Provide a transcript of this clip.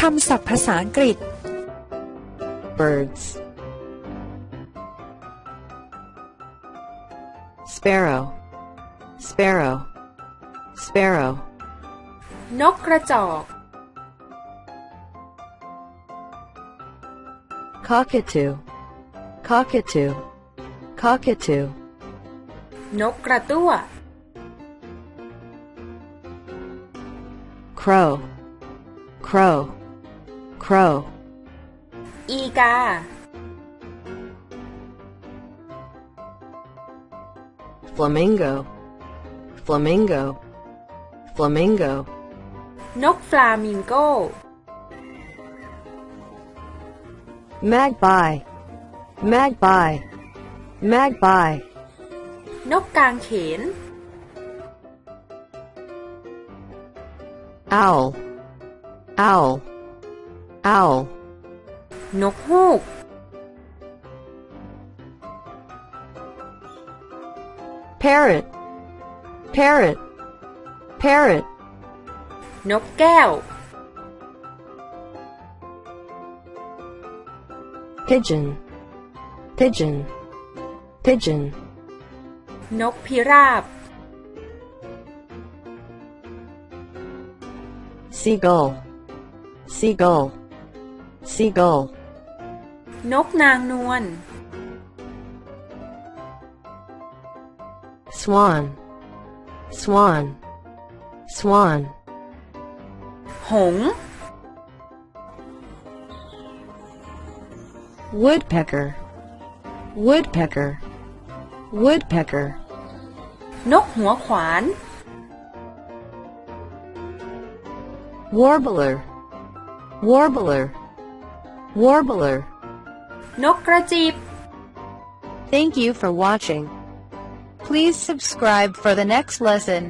คำศัพท์ภาษาอังกฤษ birds sparrow sparrow sparrow นกกระจอก cockatoo cockatoo cockatoo นกกระตั้ว crow crow crow อีกา flamingo flamingo flamingo นกฟลามิงโก magpie magpie magpie นกกางเขน owl owl owl นกฮูก parrot parrot parrot นกแก้ว pigeon pigeon pigeon นกพิราบ seagull seagull seagull นกนางนวล swan swan swan หงส์ woodpecker woodpecker woodpecker นกหัวขวาน warbler warbler warbler นกกระจิบ Thank you for watching. Please subscribe for the next lesson.